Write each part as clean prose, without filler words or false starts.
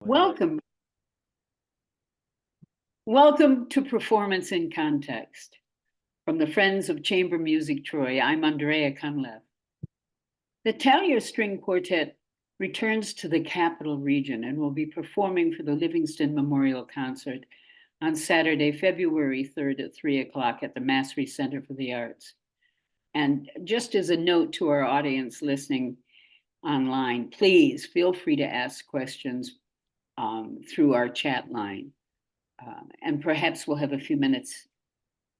Welcome. Welcome to Performance in Context. From the Friends of Chamber Music Troy, I'm Andrea Cunliffe. The Thalea String Quartet returns to the Capital Region and will be performing for the Livingston Memorial Concert on Saturday, February 3rd at 3 o'clock at the Massry Center for the Arts. And just as a note to our audience listening online, please feel free to ask questions through our chat line. And perhaps we'll have a few minutes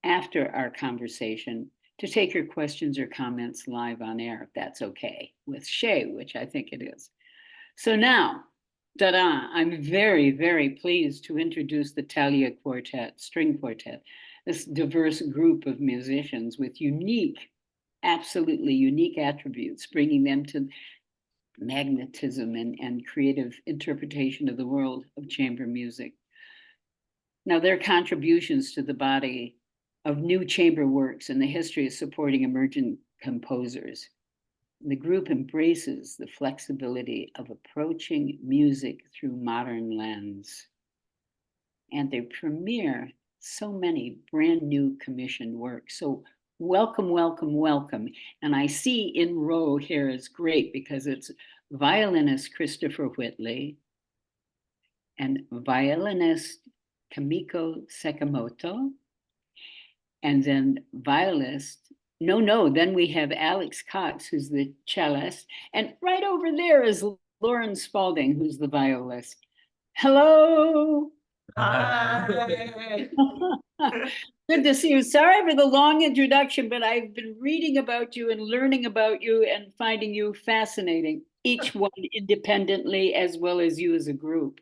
after our conversation to take your questions or comments live on air, if that's okay with Shay, which I think it is. So now, ta-da, I'm very, very pleased to introduce the Thalea Quartet, String Quartet, this diverse group of musicians with unique, absolutely unique attributes, bringing them to magnetism and creative interpretation of the world of chamber music. Now, their contributions to the body of new chamber works and the history of supporting emergent composers. The group embraces the flexibility of approaching music through modern lens. And they premiere so many brand new commissioned works. So welcome, welcome, welcome. And I see in row here is great because it's violinist Christopher Whitley and violinist Kumiko Sakamoto, and then violist, then we have Alex Cox, who's the cellist, and right over there is Lauren Spaulding, who's the violist. Hello. Hi. Good to see you. Sorry for the long introduction, but I've been reading about you and learning about you and finding you fascinating, each one independently as well as you as a group.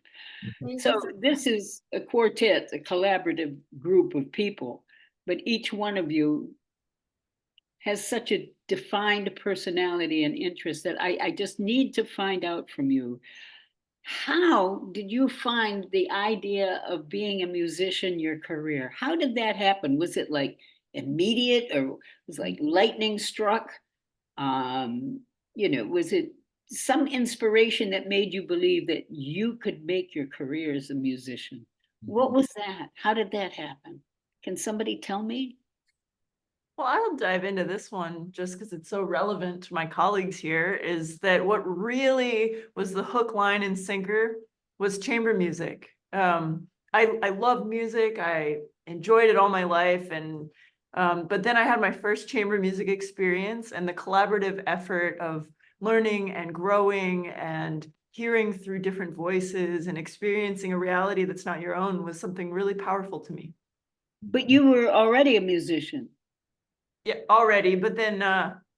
So this is a quartet, a collaborative group of people, but each one of you has such a defined personality and interest that I just need to find out from you. How did you find the idea of being a musician your career? How did that happen? Was it like immediate or was it like lightning struck? Was it some inspiration that made you believe that you could make your career as a musician? What was that? How did that happen? Can somebody tell me? Well, I'll dive into this one just because it's so relevant to my colleagues here, is that what really was the hook, line, and sinker was chamber music. I love music. I enjoyed it all my life. But then I had my first chamber music experience, and the collaborative effort of learning and growing and hearing through different voices and experiencing a reality that's not your own was something really powerful to me. But you were already a musician. Yeah, already, but then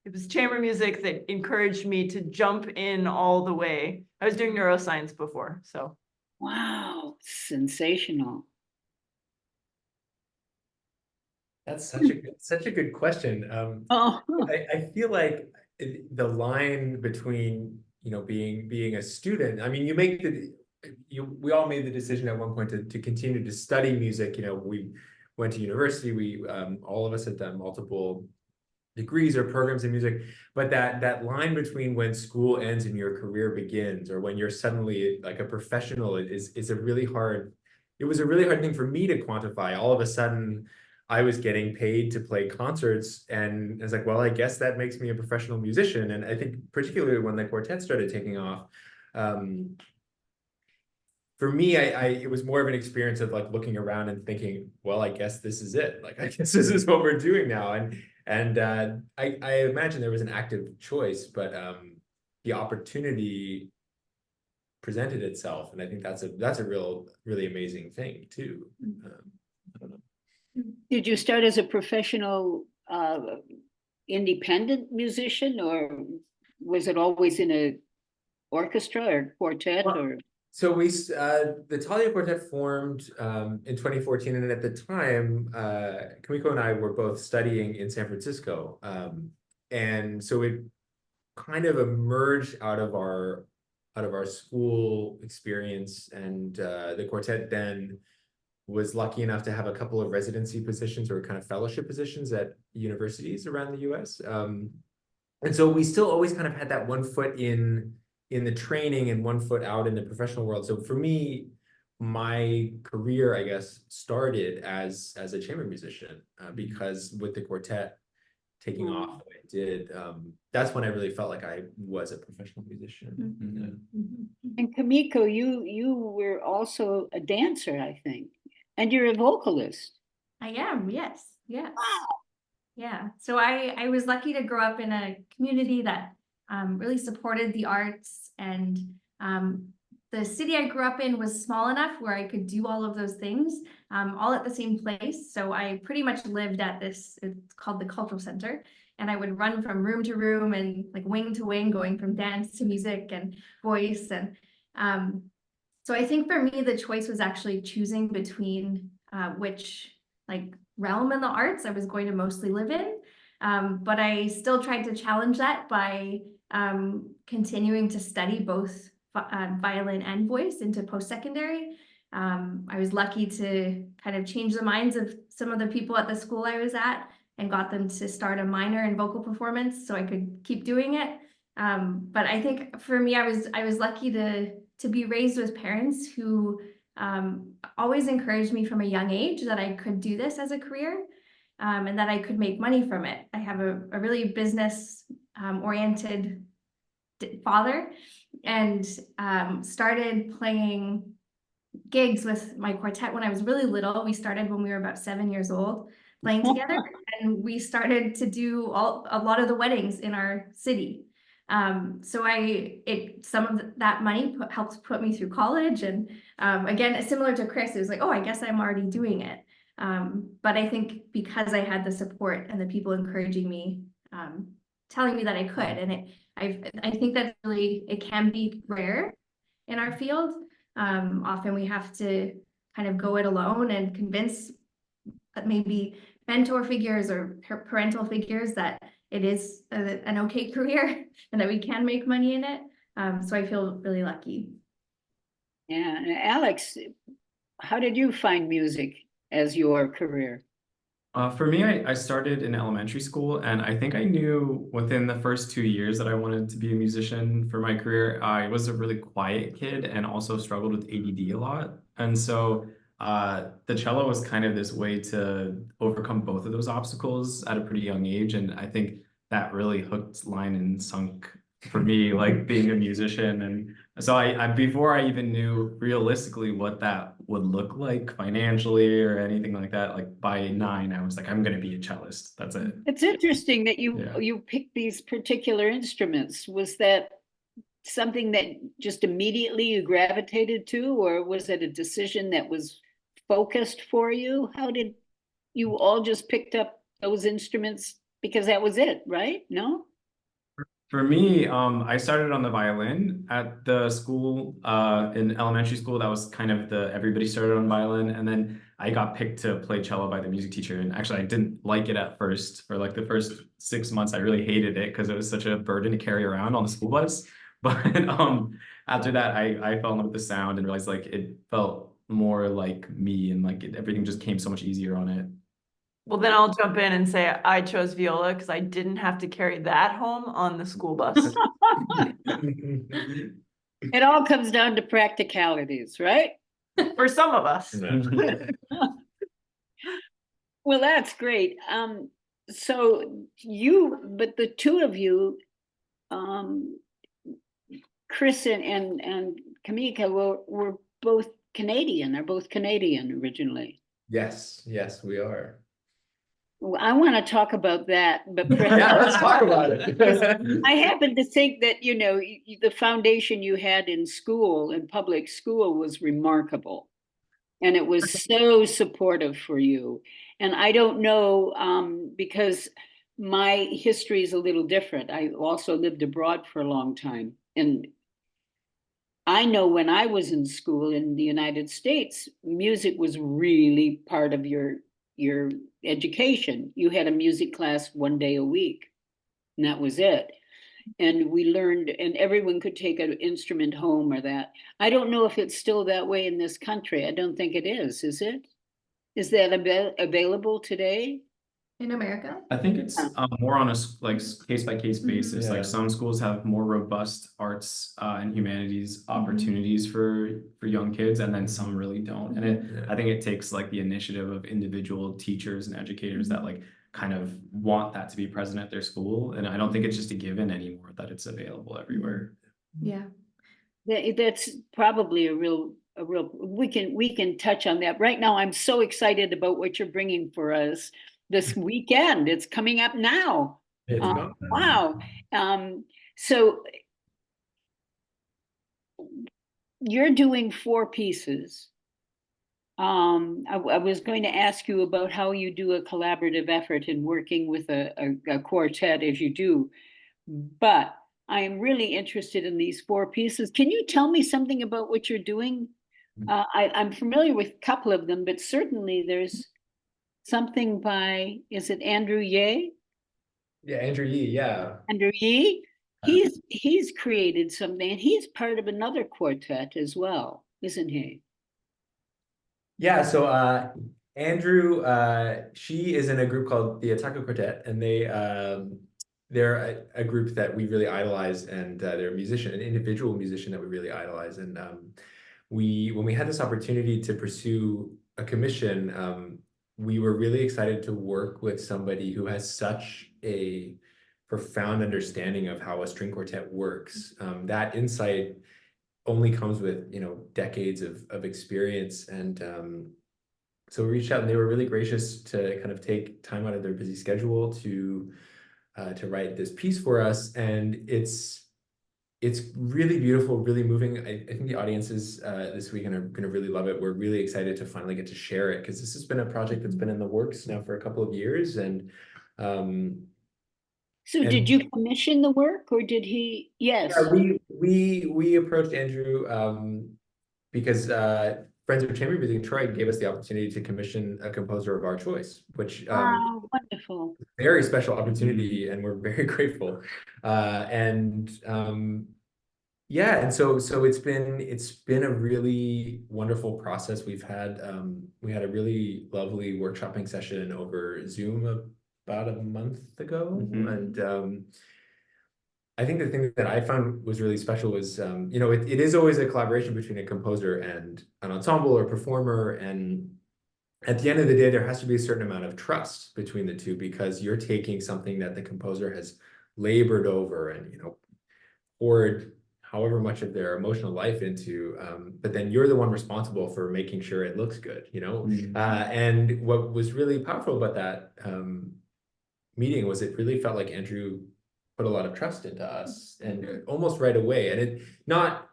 it was chamber music that encouraged me to jump in all the way. I was doing neuroscience before, so. Wow, sensational. That's such a good question. I feel like the line between being a student. I mean, we all made the decision at one point to continue to study music. We went to university. We all of us had done multiple degrees or programs in music, but that line between when school ends and your career begins, or when you're suddenly like a professional, is a really hard. It was a really hard thing for me to quantify. All of a sudden, I was getting paid to play concerts, and it's like, well, I guess that makes me a professional musician. And I think particularly when the quartet started taking off, for me, it was more of an experience of like looking around and thinking, well, I guess this is it. Like, I guess this is what we're doing now. And I imagine there was an active choice, but the opportunity presented itself, and I think that's a really amazing thing too. I don't know. Did you start as a professional independent musician, or was it always in a orchestra or quartet? So the Thalea Quartet formed in 2014, and at the time, Kumiko and I were both studying in San Francisco, and so it kind of emerged out of our school experience, and the quartet then was lucky enough to have a couple of residency positions or kind of fellowship positions at universities around the U.S. And so we still always kind of had that one foot in in the training and one foot out in the professional world. So for me, my career, I guess, started as a chamber musician, because with the quartet taking off the way it did, that's when I really felt like I was a professional musician. And Kumiko, you were also a dancer, I think, and you're a vocalist. I am, yes, yes. Yeah, so I was lucky to grow up in a community that really supported the arts, and the city I grew up in was small enough where I could do all of those things all at the same place. So I pretty much lived at this, it's called the Cultural Center, and I would run from room to room and like wing to wing, going from dance to music and voice. And so I think for me, the choice was actually choosing between which like realm in the arts I was going to mostly live in. But I still tried to challenge that by continuing to study both violin and voice into post-secondary. I was lucky to kind of change the minds of some of the people at the school I was at and got them to start a minor in vocal performance so I could keep doing it. But I think for me, I was lucky to be raised with parents who always encouraged me from a young age that I could do this as a career, and that I could make money from it. I have a really business oriented father, and started playing gigs with my quartet when I was really little. We started when we were about 7 years old playing together, and we started to do a lot of the weddings in our city. So some of that money helped put me through college. And again, similar to Chris, it was like, oh, I guess I'm already doing it. But I think because I had the support and the people encouraging me, telling me that I could, and I think that really, it can be rare in our field. Often we have to kind of go it alone and convince maybe mentor figures or parental figures that it is an okay career and that we can make money in it. So I feel really lucky. Yeah, and Alex, how did you find music as your career? For me, I started in elementary school, and I think I knew within the first 2 years that I wanted to be a musician for my career. I was a really quiet kid and also struggled with ADD a lot. And so the cello was kind of this way to overcome both of those obstacles at a pretty young age. And I think that really hooked, line, and sunk for me, like being a musician. And so I before I even knew realistically what that would look like financially or anything like that, like by 9, I was like, I'm going to be a cellist. That's it. It's interesting that Yeah. you picked these particular instruments. Was that something that just immediately you gravitated to, or was it a decision that was focused for you? How did you all just picked up those instruments because that was it, right? No? For me, I started on the violin at the school, in elementary school. That was kind of everybody started on violin. And then I got picked to play cello by the music teacher. And actually, I didn't like it at first. For like the first 6 months, I really hated it because it was such a burden to carry around on the school bus. But after that, I fell in love with the sound and realized like it felt more like me, and like everything just came so much easier on it. Well, then I'll jump in and say I chose viola because I didn't have to carry that home on the school bus. It all comes down to practicalities, right? For some of us. Well, that's great. So but the two of you, Chris and Kumiko were both Canadian. They're both Canadian originally. Yes, we are. Well, I want to talk about that, but Yeah, let's talk about it. I happen to think that, the foundation you had in school, in public school, was remarkable. And it was so supportive for you. And I don't know, because my history is a little different. I also lived abroad for a long time. And I know when I was in school in the United States, music was really part of your education. You had a music class 1 day a week, and that was it. And we learned, and everyone could take an instrument home or that. I don't know if it's still that way in this country. I don't think it is it? Is that available today? in America? I think it's more on a like case by case basis. Yeah. Like some schools have more robust arts and humanities opportunities for young kids, and then some really don't. And I think it takes like the initiative of individual teachers and educators that like kind of want that to be present at their school. And I don't think it's just a given anymore that it's available everywhere. Yeah. That's probably a real, we can touch on that. Right now, I'm so excited about what you're bringing for us this weekend. It's coming up now. It's gone. Wow. So you're doing 4 pieces. I was going to ask you about how you do a collaborative effort in working with a quartet as you do, but I am really interested in these 4 pieces. Can you tell me something about what you're doing? I'm familiar with a couple of them, but certainly there's something by, is it Andrew Ye? Yeah, Andrew Yee, yeah. Andrew Ye? He's created something, and he's part of another quartet as well, isn't he? Yeah, so Andrew, she is in a group called the Taco Quartet, and they're a group that we really idolize, and they're a musician, an individual musician that we really idolize. And when we had this opportunity to pursue a commission, we were really excited to work with somebody who has such a profound understanding of how a string quartet works. That insight only comes with, decades of experience. And so we reached out, and they were really gracious to kind of take time out of their busy schedule to write this piece for us. And it's really beautiful, really moving. I think the audiences this weekend are going to really love it. We're really excited to finally get to share it, because this has been a project that's been in the works now for a couple of years. And so did you commission the work, or did he? Yes. Yeah, we approached Andrew because Friends of Chamber Music in Troy gave us the opportunity to commission a composer of our choice, which wonderful. very special opportunity, and we're very grateful. Yeah, and so it's been a really wonderful process. We had a really lovely workshopping session over Zoom about a month ago. And I think the thing that I found was really special was, it is always a collaboration between a composer and an ensemble or performer. And at the end of the day, there has to be a certain amount of trust between the two, because you're taking something that the composer has labored over and, poured however much of their emotional life into, but then you're the one responsible for making sure it looks good, and what was really powerful about that meeting was it really felt like Andrew put a lot of trust into us, and almost right away. And there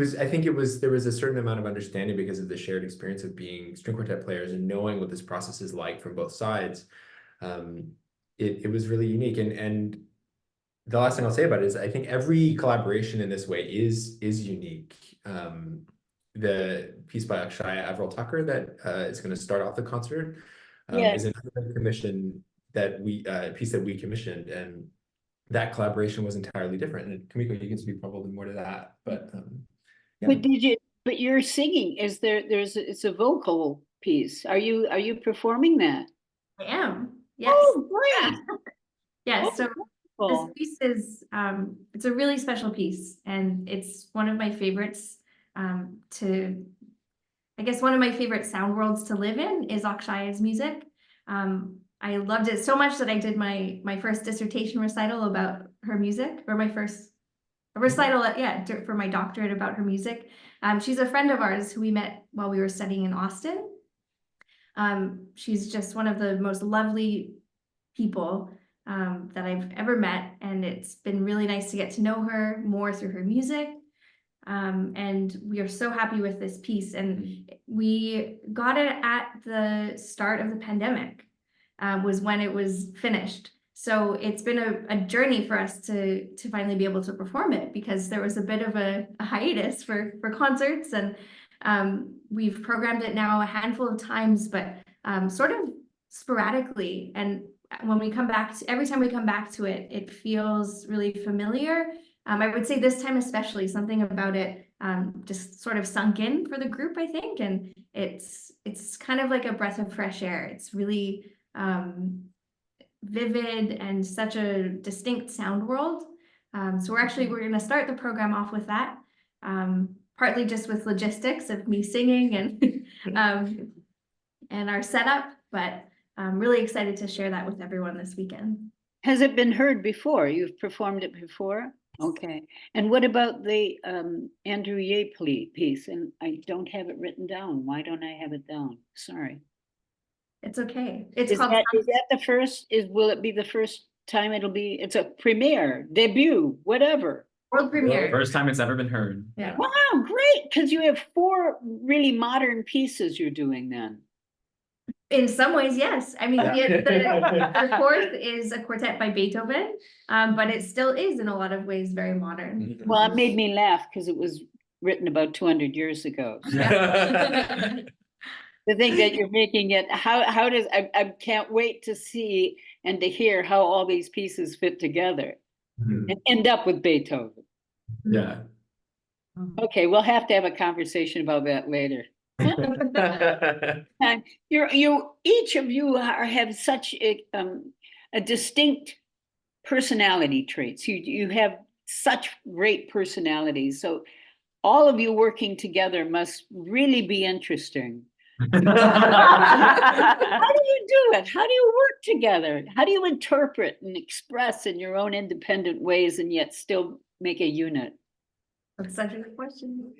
was a certain amount of understanding because of the shared experience of being string quartet players and knowing what this process is like from both sides. It was really unique. And the last thing I'll say about it is I think every collaboration in this way is unique. The piece by Akshaya Avril Tucker that is going to start off the concert is another commission piece that we commissioned, and that collaboration was entirely different. And Kumiko, you can speak probably more to that, but yeah. But you're singing, it's a vocal piece. Are you performing that? I am. Yes. Oh, great. Yes. So Cool. this piece is it's a really special piece, and it's one of my favorites I guess one of my favorite sound worlds to live in is Akshaya's music. I loved it so much that I did my first dissertation recital about her music, or my first recital for my doctorate about her music. She's a friend of ours who we met while we were studying in Austin. She's just one of the most lovely people that I've ever met, and it's been really nice to get to know her more through her music. And we are so happy with this piece, and we got it at the start of the pandemic, was when it was finished. So it's been a journey for us to finally be able to perform it, because there was a bit of a hiatus for concerts, and we've programmed it now a handful of times, but sort of sporadically. And when we come back every time we come back to it, it feels really familiar. I would say this time especially, something about it just sort of sunk in for the group, I think, and it's kind of like a breath of fresh air. It's really vivid and such a distinct sound world. So we're going to start the program off with that, partly just with logistics of me singing and our setup, but I'm really excited to share that with everyone this weekend. Has it been heard before? You've performed it before? Okay. And what about the Andrea piece? And I don't have it written down. Why don't I have it down? Sorry. It's okay. It's Is called. that the first? Will it be the first time it's a premiere, debut, whatever? World premiere. First time it's ever been heard. Yeah. Wow, great. Because you have 4 really modern pieces you're doing then. In some ways, yes. I mean, the fourth is a quartet by Beethoven, but it still is in a lot of ways very modern. Well, it made me laugh because it was written about 200 years ago. The thing that you're making it, how does, I can't wait to see and to hear how all these pieces fit together and end up with Beethoven. Yeah. Okay, we'll have to have a conversation about that later. And each of you have such a distinct personality traits. You have such great personalities. So all of you working together must really be interesting. How do you do it? How do you work together? How do you interpret and express in your own independent ways and yet still make a unit? That's such a good question.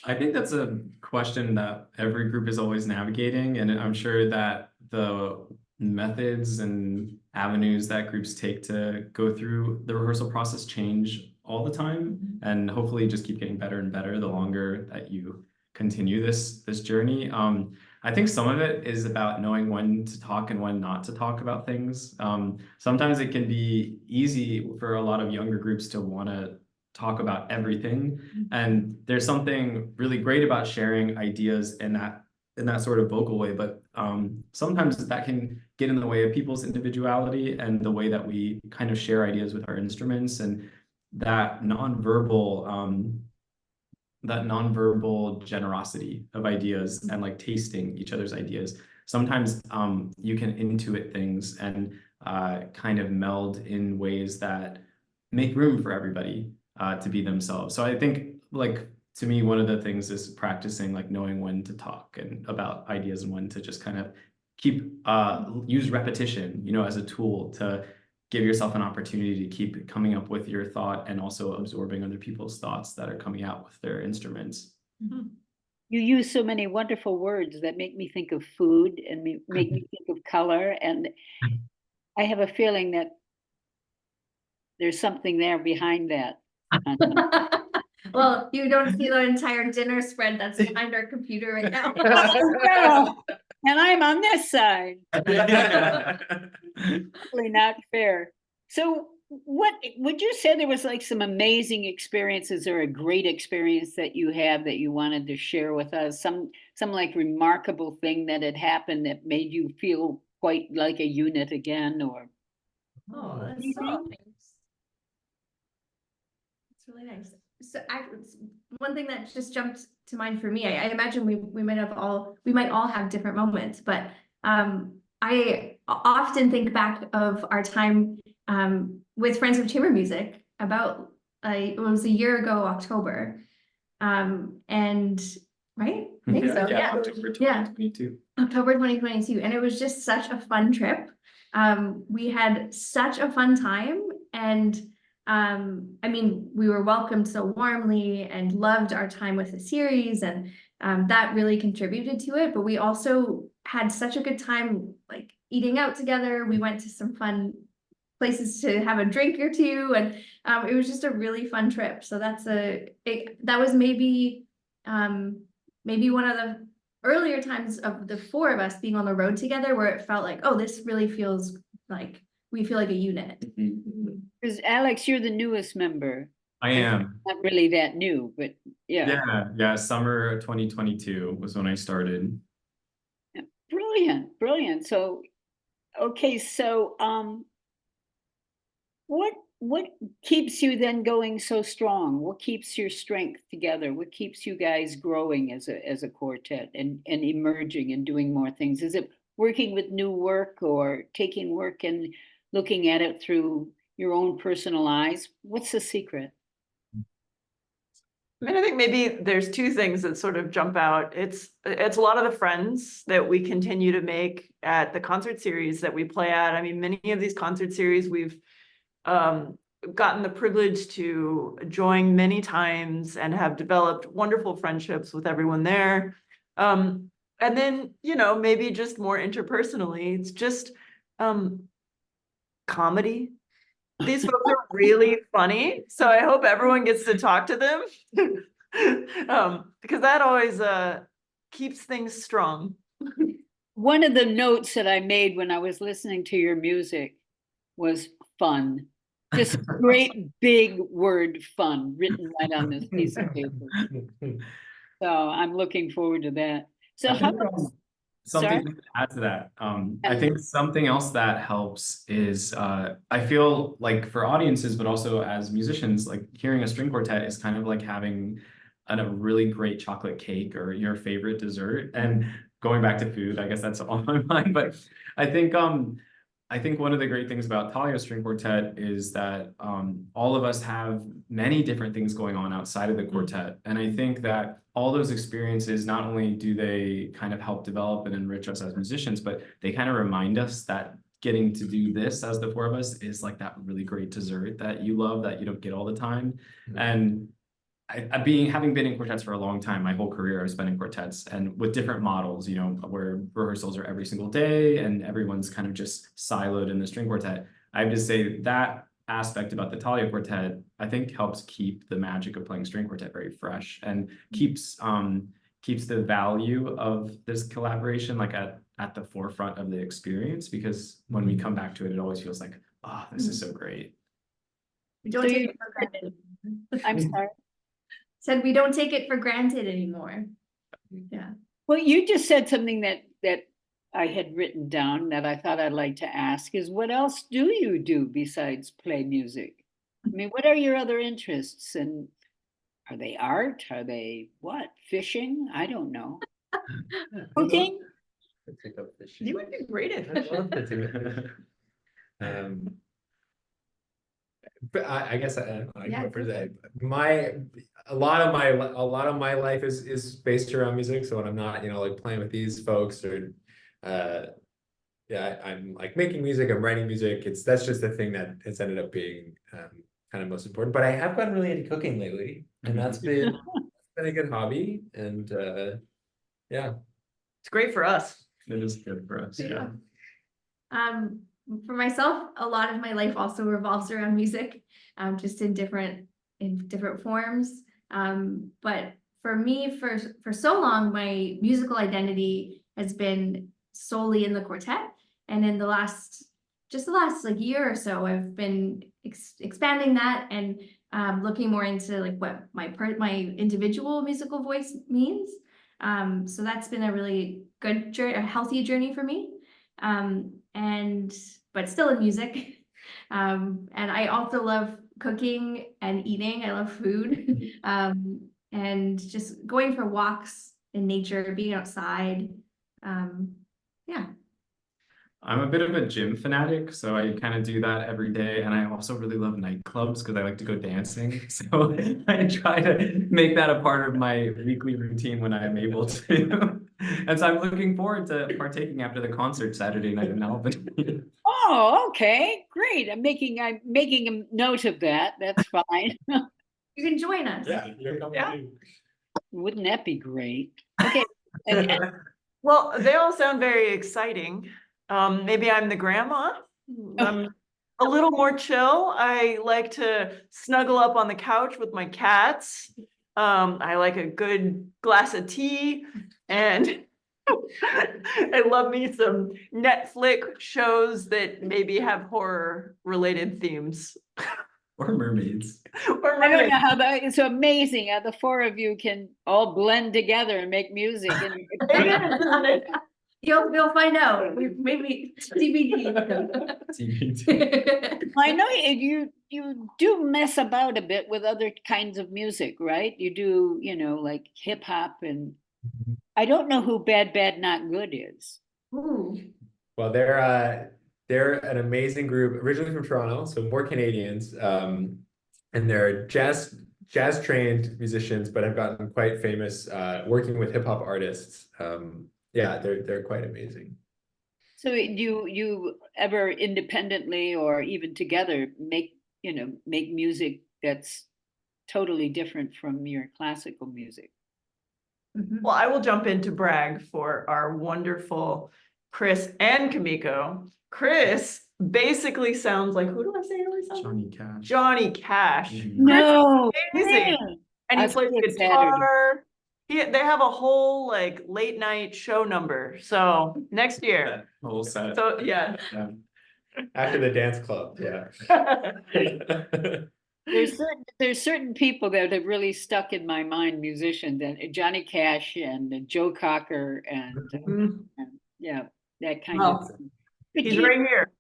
I think that's a question that every group is always navigating, and I'm sure that the methods and avenues that groups take to go through the rehearsal process change all the time, and hopefully just keep getting better and better the longer that you continue this journey. I think some of it is about knowing when to talk and when not to talk about things. Sometimes it can be easy for a lot of younger groups to want to talk about everything, and there's something really great about sharing ideas in that sort of vocal way, but sometimes that can get in the way of people's individuality and the way that we kind of share ideas with our instruments, and that nonverbal generosity of ideas and like tasting each other's ideas. Sometimes you can intuit things and kind of meld in ways that make room for everybody to be themselves. So I think, like, to me, one of the things is practicing like knowing when to talk and about ideas and when to just kind of use repetition, as a tool to give yourself an opportunity to keep coming up with your thought and also absorbing other people's thoughts that are coming out with their instruments. You use so many wonderful words that make me think of food and make me think of color. And I have a feeling that there's something there behind that. Well, you don't see the entire dinner spread that's behind our computer right now. No. And I'm on this side. Really not fair. So what would you say there was like some amazing experiences or a great experience that you have that you wanted to share with us? Some like remarkable thing that had happened that made you feel quite like a unit again, or That's so nice. It's really nice. So one thing that just jumped to mind for me, I imagine we might all have different moments, but I often think back of our time with Friends of Chamber Music about it was a year ago, October, and right? I think so. Yeah. October 2022. October 2022, and it was just such a fun trip. We had such a fun time, and I mean, we were welcomed so warmly and loved our time with the series, and that really contributed to it. But we also had such a good time, like eating out together. We went to some fun places to have a drink or two, and it was just a really fun trip. So that was maybe one of the earlier times of the 4 of us being on the road together, where it felt like, oh, this really feels like we feel like a unit. because Alex, you're the newest member. I am. Not really that new, but Yeah. Summer 2022 was when I started. Brilliant. So, okay, so what keeps you then going so strong? What keeps your strength together? What keeps you guys growing as a quartet and emerging and doing more things? Is it working with new work or taking work and looking at it through your own personal eyes? What's the secret? I mean, I think maybe there's two things that sort of jump out. It's a lot of the friends that we continue to make at the concert series that we play at. I mean, many of these concert series we've gotten the privilege to join many times and have developed wonderful friendships with everyone there. And then, you know, maybe just more interpersonally, it's just comedy. These folks are really funny, so I hope everyone gets to talk to them. Because that always keeps things strong. One of the notes that I made when I was listening to your music was fun. Just a great big word fun written right on this piece of paper. So I'm looking forward to that. So I how think, about, something sorry? to add to that. I Yeah. think something else that helps is I feel like for audiences, but also as musicians, like hearing a string quartet is kind of like having a really great chocolate cake or your favorite dessert. And going back to food, I guess that's on my mind. But I think one of the great things about Thalea String Quartet is that all of us have many different things going on outside of the quartet. And I think that all those experiences, not only do they kind of help develop and enrich us as musicians, but they kind of remind us that getting to do this as the four of us is like that really great dessert that you love that you don't get all the time. And having been in quartets for a long time, my whole career I've spent in quartets and with different models, you know, where rehearsals are every single day and everyone's kind of just siloed in the string quartet. I have to say that aspect about the Thalea Quartet, I think helps keep the magic of playing string quartet very fresh and keeps the value of this collaboration like at the forefront of the experience, because when we come back to it, it always feels like, oh, this is so great. We don't take it for granted. I'm sorry. Said we don't take it for granted anymore. Yeah. Well, you just said something that I had written down that I thought I'd like to ask is, what else do you do besides play music? I mean, what are your other interests? And are they art? Are they what? Fishing? I don't know. Cooking? You would be great at I'd love fishing. to do. But I guess I Yeah, go for that. A lot of my life is based around music. So when I'm not, you know, like playing with these folks or yeah, I'm like making music, I'm writing music. That's just the thing that has ended up being kind of most important. But I have gotten really into cooking lately, and that's been a good hobby. And yeah. It's great for us. It is good for us. Yeah. For myself, a lot of my life also revolves around music, just in different forms. But for me, for so long, my musical identity has been solely in the quartet, and in the last like year or so, I've been expanding that and looking more into like what my individual musical voice means. So that's been a really good journey, a healthy journey for me. But still in music. And I also love cooking and eating. I love food. And just going for walks in nature, being outside. Yeah. I'm a bit of a gym fanatic, so I kind of do that every day. And I also really love nightclubs because I like to go dancing. So I try to make that a part of my weekly routine when I'm able to. And so I'm looking forward to partaking after the concert Saturday night in Albany. Oh, okay, great. I'm making a note of that. That's fine. You can join us. Yeah. Wouldn't that be great? Okay. And Well, they all sound very exciting. Maybe I'm the grandma. I'm a little more chill. I like to snuggle up on the couch with my cats. I like a good glass of tea, and I love me some Netflix shows that maybe have horror related themes. Or mermaids. Or I don't mermaids. know how that, it's amazing how the four of you can all blend together and make music. And It is, isn't it? You'll find out. Maybe TBD. TBD. I know you do mess about a bit with other kinds of music, right? You do, you know, like hip hop, and I don't know who Bad Bad Not Good is. Ooh. Well, they're an amazing group, originally from Toronto, so more Canadians. And they're jazz trained musicians, but have gotten quite famous working with hip hop artists. Yeah, they're quite amazing. So you ever independently or even together make music that's totally different from your classical music? Mhm. Well, I will jump in to brag for our wonderful Chris and Kumiko. Chris basically sounds like, who do I say he always sounds like? Johnny Cash. Johnny Cash. Mhm. No, Amazing. man. And he I'll plays see it Saturday. guitar. They have a whole like late night show number. So next year. The whole set. So yeah. Yeah. After the dance club, yeah. There's certain people that have really stuck in my mind, musicians, and Johnny Cash and Joe Cocker and yeah, that kind of. Well, But he's right here.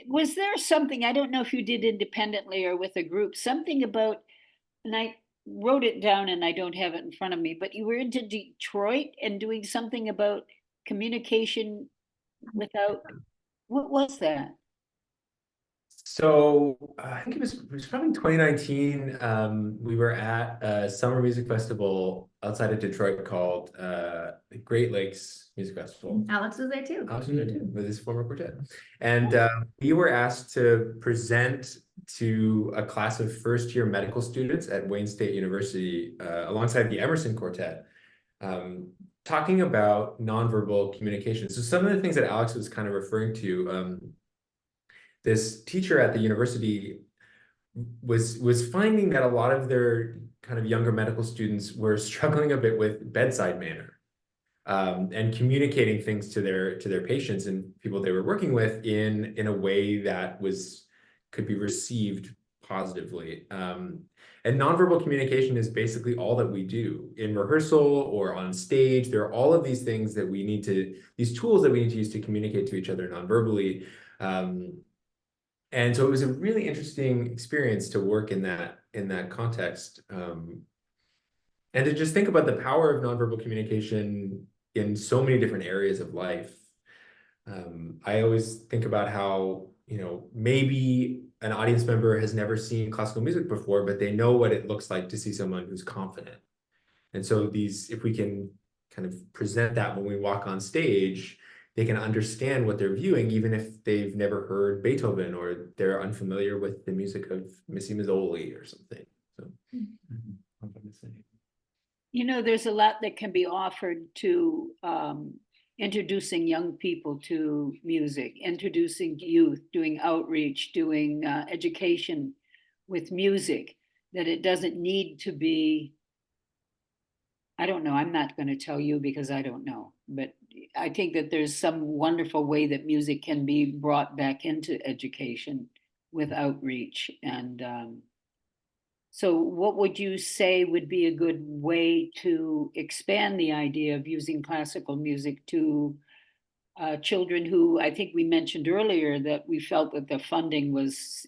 Was there something, I don't know if you did independently or with a group, something about, and I wrote it down and I don't have it in front of me, but you were into Detroit and doing something about communication without, what was that? So I think it was probably 2019. We were at a summer music festival outside of Detroit called the Great Lakes Music Festival. Alex was there too. Alex was there too, with his former quartet. And we were asked to present to a class of first-year medical students at Wayne State University alongside the Emerson Quartet, talking about nonverbal communication. So some of the things that Alex was kind of referring to, this teacher at the university was finding that a lot of their kind of younger medical students were struggling a bit with bedside manner, and communicating things to their patients and people they were working with in a way that could be received positively. And nonverbal communication is basically all that we do in rehearsal or on stage. There are all of these things that these tools that we need to use to communicate to each other nonverbally. And so it was a really interesting experience to work in that context, and to just think about the power of nonverbal communication in so many different areas of life. I always think about how, maybe an audience member has never seen classical music before, but they know what it looks like to see someone who's confident. And so if we can kind of present that when we walk on stage, they can understand what they're viewing, even if they've never heard Beethoven or they're unfamiliar with the music of Missy Mazzoli or something. So, There's a lot that can be offered to introducing young people to music, introducing youth, doing outreach, doing education with music, that it doesn't need to be, I don't know, I'm not going to tell you because I don't know, but I think that there's some wonderful way that music can be brought back into education with outreach. And so what would you say would be a good way to expand the idea of using classical music to children who, I think we mentioned earlier that we felt that the funding was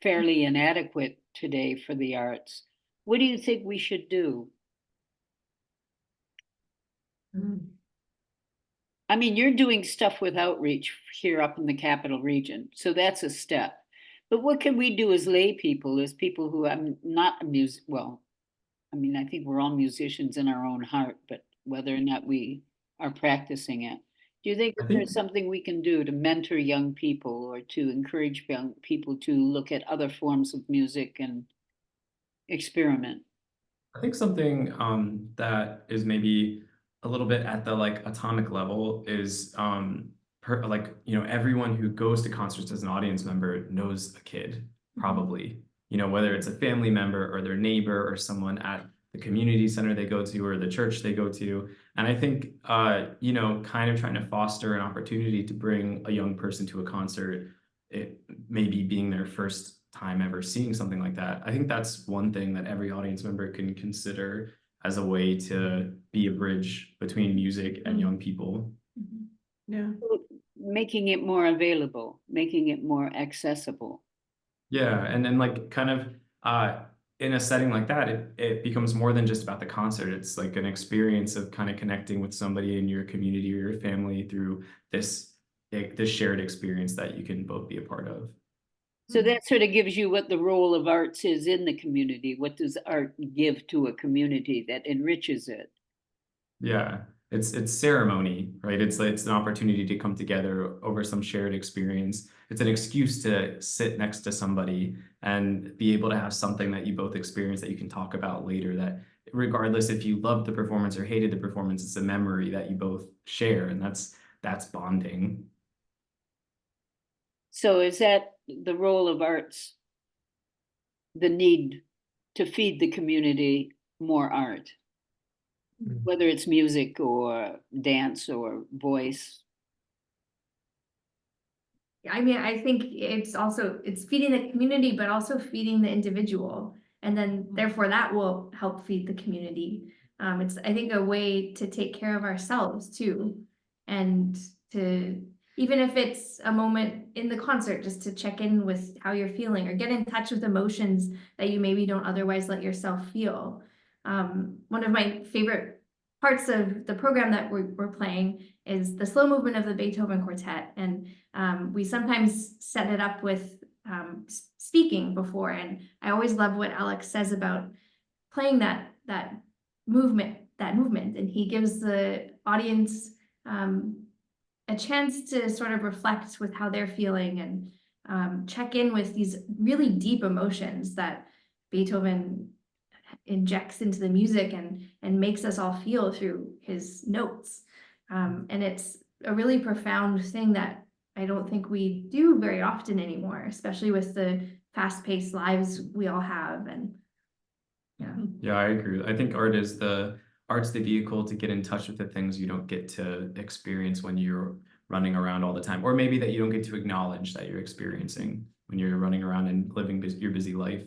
fairly inadequate today for the arts? What do you think we should do? I mean, you're doing stuff with outreach here up in the capital region, so that's a step. But what can we do as lay people, as people who I'm not a music, well, I mean, I think we're all musicians in our own heart, but whether or not we are practicing it. Do you think that there's something we can do to mentor young people or to encourage young people to look at other forms of music and experiment? I think something that is maybe a little bit at the like atomic level is everyone who goes to concerts as an audience member knows a kid, probably, whether it's a family member or their neighbor or someone at the community center they go to or the church they go to. And I think, kind of trying to foster an opportunity to bring a young person to a concert, it maybe being their first time ever seeing something like that. I think that's one thing that every audience member can consider as a way to be a bridge between music and young people. Yeah. Making it more available, making it more accessible. Yeah, and then like kind of in a setting like that, it becomes more than just about the concert. It's like an experience of kind of connecting with somebody in your community or your family through this shared experience that you can both be a part of. So that sort of gives you what the role of arts is in the community. What does art give to a community that enriches it? Yeah, it's ceremony, right? It's an opportunity to come together over some shared experience. It's an excuse to sit next to somebody and be able to have something that you both experience that you can talk about later, that regardless if you loved the performance or hated the performance, it's a memory that you both share, and that's bonding. So is that the role of arts, the need to feed the community more art, whether it's music or dance or voice? I mean, I think it's feeding the community, but also feeding the individual. And then therefore that will help feed the community. It's, I think, a way to take care of ourselves too. And to, even if it's a moment in the concert, just to check in with how you're feeling or get in touch with emotions that you maybe don't otherwise let yourself feel. One of my favorite parts of the program that we're playing is the slow movement of the Beethoven Quartet. And we sometimes set it up with speaking before. And I always love what Alex says about playing that movement. And he gives the audience a chance to sort of reflect with how they're feeling and check in with these really deep emotions that Beethoven injects into the music and makes us all feel through his notes. And it's a really profound thing that I don't think we do very often anymore, especially with the fast-paced lives we all have. And yeah, I agree. I think art's the vehicle to get in touch with the things you don't get to experience when you're running around all the time, or maybe that you don't get to acknowledge that you're experiencing when you're running around and living your busy life.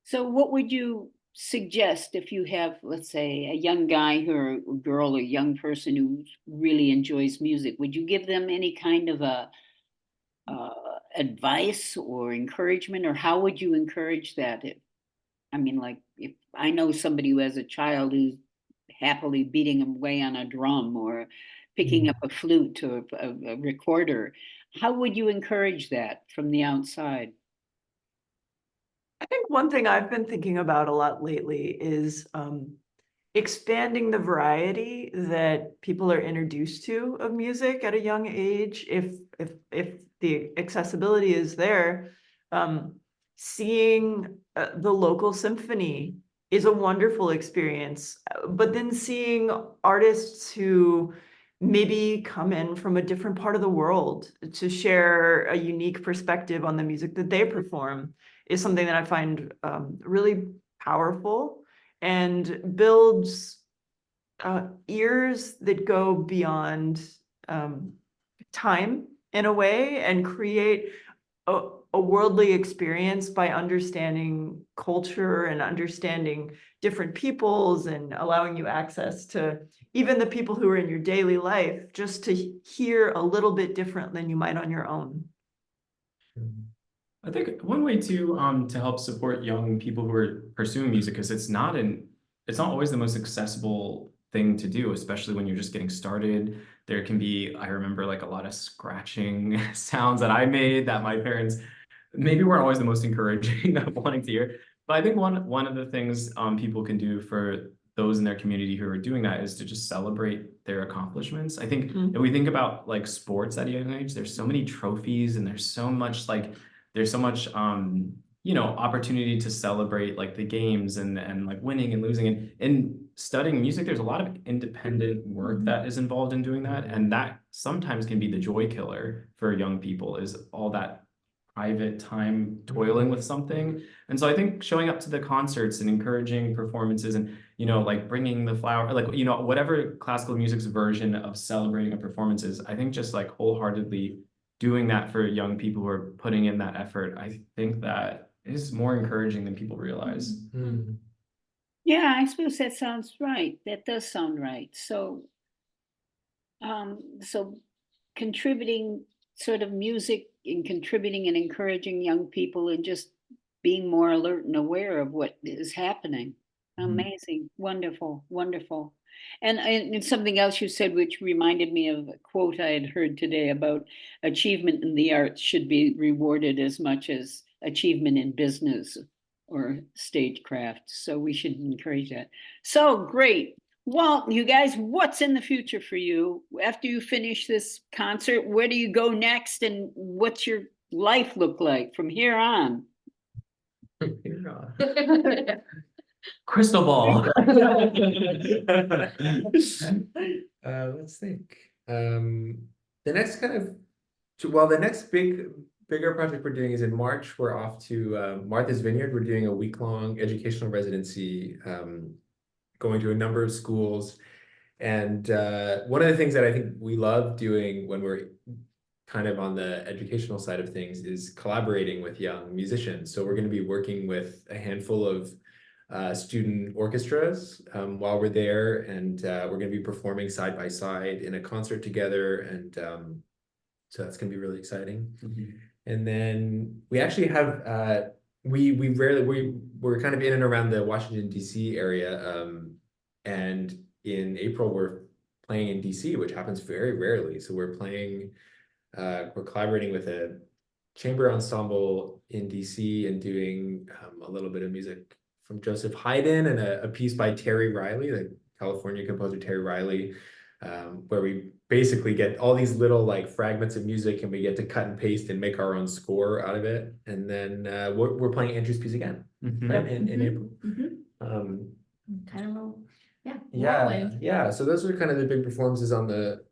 So what would you suggest if you have, let's say, a young guy or a girl or young person who really enjoys music? Would you give them any kind of advice or encouragement, or how would you encourage that? I mean, like, if I know somebody who has a child who's happily beating away on a drum or picking up a flute or a recorder, how would you encourage that from the outside? I think one thing I've been thinking about a lot lately is expanding the variety that people are introduced to of music at a young age. If the accessibility is there, seeing the local symphony is a wonderful experience. But then seeing artists who maybe come in from a different part of the world to share a unique perspective on the music that they perform is something that I find really powerful and builds ears that go beyond time in a way and create a worldly experience by understanding culture and understanding different peoples and allowing you access to even the people who are in your daily life, just to hear a little bit different than you might on your own. I think one way to help support young people who are pursuing music is it's not always the most accessible thing to do, especially when you're just getting started. There can be, I remember, like a lot of scratching sounds that I made that my parents maybe weren't always the most encouraging of wanting to hear. But I think one of the things people can do for those in their community who are doing that is to just celebrate their accomplishments. I think if we think about like sports at a young age, there's so many trophies and there's so much opportunity to celebrate like the games and like winning and losing. And in studying music, there's a lot of independent work that is involved in doing that. And that sometimes can be the joy killer for young people, is all that private time toiling with something. And so I think showing up to the concerts and encouraging performances and, like bringing the flower, like, whatever classical music's version of celebrating a performance is, I think just like wholeheartedly doing that for young people who are putting in that effort, I think that is more encouraging than people realize. Yeah, I suppose that sounds right. That does sound right. So, so contributing sort of music and contributing and encouraging young people and just being more alert and aware of what is happening. Amazing, wonderful, wonderful. And something else you said, which reminded me of a quote I had heard today about achievement in the arts should be rewarded as much as achievement in business or stagecraft. So we should encourage that. So great. Well, you guys, what's in the future for you after you finish this concert? Where do you go next, and what's your life look like from here on? Crystal ball. Let's think. The next kind of, well, the next bigger project we're doing is in March. We're off to Martha's Vineyard. We're doing a week-long educational residency, going to a number of schools. And one of the things that I think we love doing when we're kind of on the educational side of things is collaborating with young musicians. So we're going to be working with a handful of student orchestras while we're there, and we're going to be performing side by side in a concert together, and so that's going to be really exciting. And then we actually have we're kind of in and around the Washington DC area, and in April we're playing in DC, which happens very rarely. So we're collaborating with a chamber ensemble in DC and doing a little bit of music from Joseph Haydn and a piece by Terry Riley, the California composer Terry Riley, where we basically get all these little like fragments of music and we get to cut and paste and make our own score out of it. And then we're playing Andrew's piece again in April. Kind of, yeah. So those are kind of the big performances on the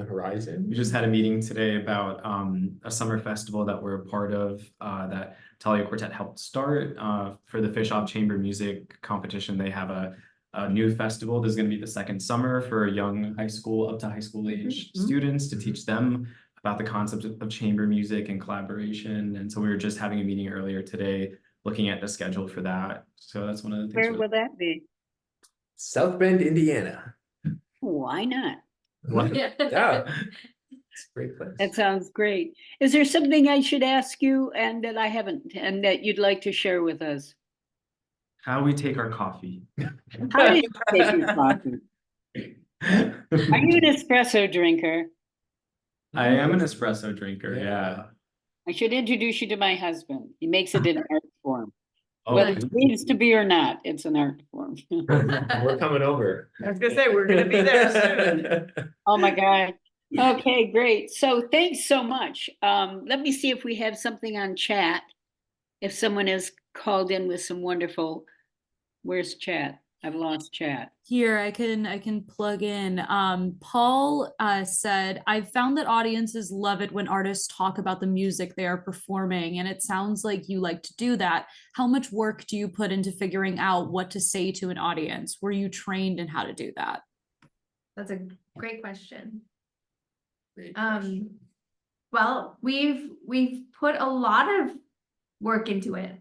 horizon. We just had a meeting today about a summer festival that we're a part of that Thalea Quartet helped start for the Fischoff Chamber Music Competition. They have a new festival. There's going to be the second summer for young high school up to high school age students to teach them about the concept of chamber music and collaboration. And so we were just having a meeting earlier today looking at the schedule for that. So that's one of the things. Where will that be? South Bend, Indiana. Why not? Yeah, it's a great place. That sounds great. Is there something I should ask you and that I haven't, and that you'd like to share with us? How we take our coffee. How do you take your coffee? Are you an espresso drinker? I am an espresso drinker, yeah. I should introduce you to my husband. He makes it in art form. Oh, Whether it needs to be or not, it's an art form. We're coming over. I was gonna say, we're gonna be there soon. Oh my God. Okay, great. So thanks so much. Let me see if we have something on chat. If someone has called in with some wonderful, where's chat? I've lost chat. Here, I can plug in. Paul said, I've found that audiences love it when artists talk about the music they are performing, and it sounds like you like to do that. How much work do you put into figuring out what to say to an audience? Were you trained in how to do that? That's a great question. Great question. Well, we've put a lot of work into it.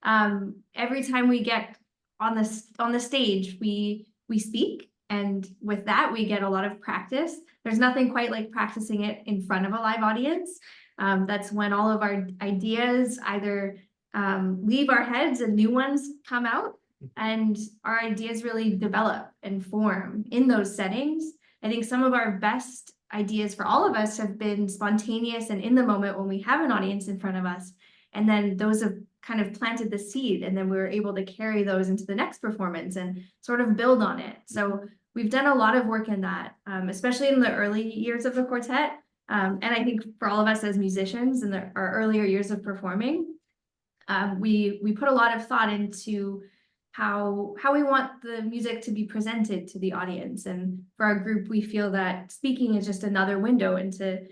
Every time we get on the stage, we speak, and with that we get a lot of practice. There's nothing quite like practicing it in front of a live audience. That's when all of our ideas either leave our heads and new ones come out, and our ideas really develop and form in those settings. I think some of our best ideas for all of us have been spontaneous and in the moment when we have an audience in front of us, and then those have kind of planted the seed, and then we were able to carry those into the next performance and sort of build on it. So we've done a lot of work in that, especially in the early years of the quartet. And I think for all of us as musicians in our earlier years of performing, we put a lot of thought into how we want the music to be presented to the audience. And for our group, we feel that speaking is just another window into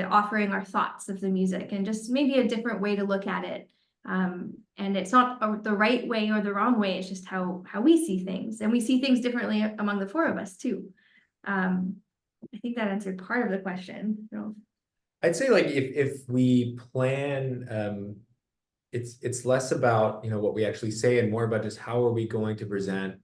offering our thoughts of the music, and just maybe a different way to look at it. And it's not the right way or the wrong way, it's just how we see things, and we see things differently among the four of us too. I think that answered part of the question. I'd say like if we plan, it's less about what we actually say and more about just how are we going to present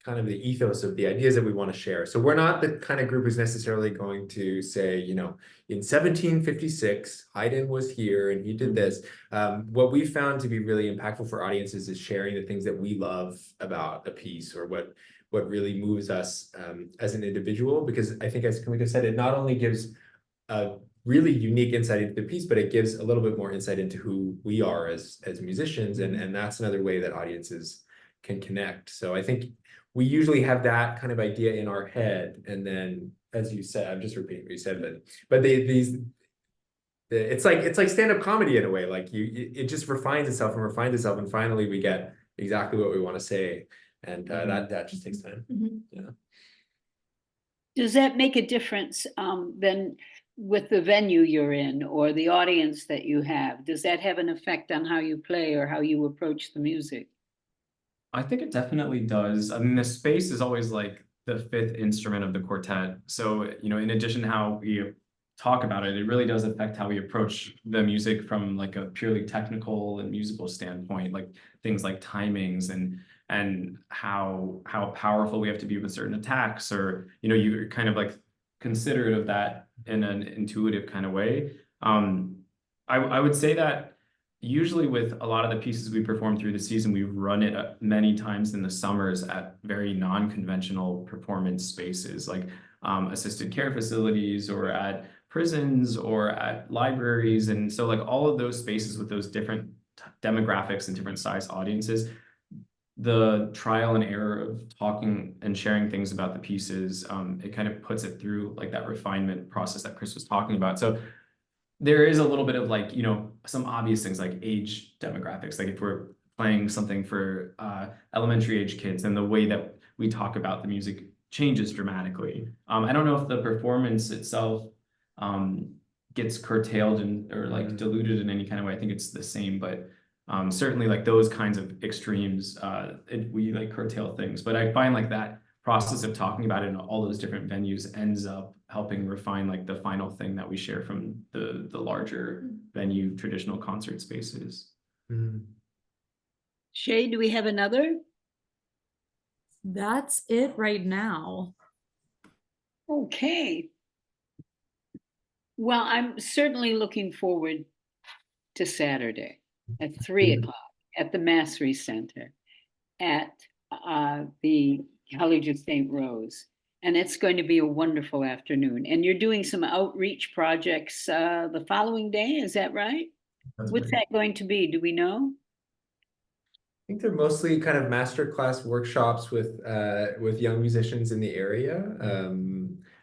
kind of the ethos of the ideas that we want to share. So we're not the kind of group who's necessarily going to say, you know, in 1756, Haydn was here and he did this. What we found to be really impactful for audiences is sharing the things that we love about a piece, or what really moves us as an individual. Because I think, as Kumiko said, it not only gives a really unique insight into the piece, but it gives a little bit more insight into who we are as musicians, and that's another way that audiences can connect. So I think we usually have that kind of idea in our head, and then, as you said, I'm just repeating what you said, but it's like stand-up comedy in a way. Like it just refines itself, and finally we get exactly what we want to say, and that just takes time. Yeah. Does that make a difference then with the venue you're in, or the audience that you have? Does that have an effect on how you play or how you approach the music? I think it definitely does. I mean, the space is always like the fifth instrument of the quartet. So, you know, in addition to how we talk about it, it really does affect how we approach the music from like a purely technical and musical standpoint, like things like timings and how powerful we have to be with certain attacks, or, you know, you're kind of like considerate of that in an intuitive kind of way. I would say that usually with a lot of the pieces we perform through the season, we run it many times in the summers at very non-conventional performance spaces, like assisted care facilities, or at prisons, or at libraries. And so like all of those spaces with those different demographics and different size audiences, the trial and error of talking and sharing things about the pieces, it kind of puts it through like that refinement process that Chris was talking about. So there is a little bit of like, you know, some obvious things like age demographics. Like if we're playing something for elementary age kids, and the way that we talk about the music changes dramatically. I don't know if the performance itself gets curtailed or like diluted in any kind of way. I think it's the same, but certainly like those kinds of extremes, we like curtail things. But I find like that process of talking about it in all those different venues ends up helping refine like the final thing that we share from the larger venue traditional concert spaces. Shay, do we have another? That's it right now. Okay. Well, I'm certainly looking forward to Saturday at 3 o'clock at the Mastery Center at the College of St. Rose. And it's going to be a wonderful afternoon. And you're doing some outreach projects the following day, is that right? What's that going to be? Do we know? I think they're mostly kind of masterclass workshops with young musicians in the area.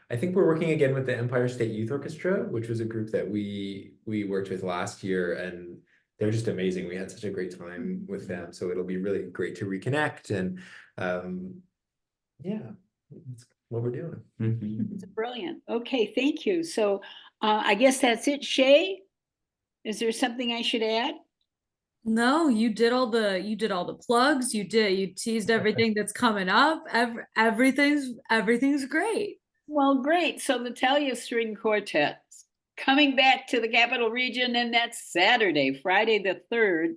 I think we're working again with the Empire State Youth Orchestra, which was a group that we worked with last year, and they're just amazing. We had such a great time with them, so it'll be really great to reconnect. And yeah, that's what we're doing. It's brilliant. Okay, thank you. So I guess that's it. Shay, is there something I should add? No, you did all the plugs. You teased everything that's coming up. Everything's great. Well, great. So the Thalea String Quartet coming back to the Capital Region, and that's Saturday, Friday the 3rd.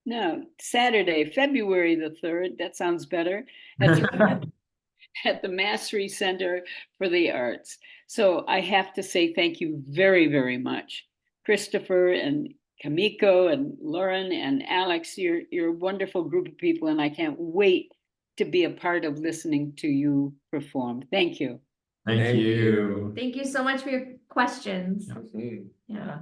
No, Saturday, February the 3rd. That sounds better. At the Mastery Center for the Arts. So I have to say thank you very, very much, Christopher and Kumiko and Lauren and Alex. You're a wonderful group of people, and I can't wait to be a part of listening to you perform. Thank you. Thank you. Thank you so much for your questions. Mhm. Yeah.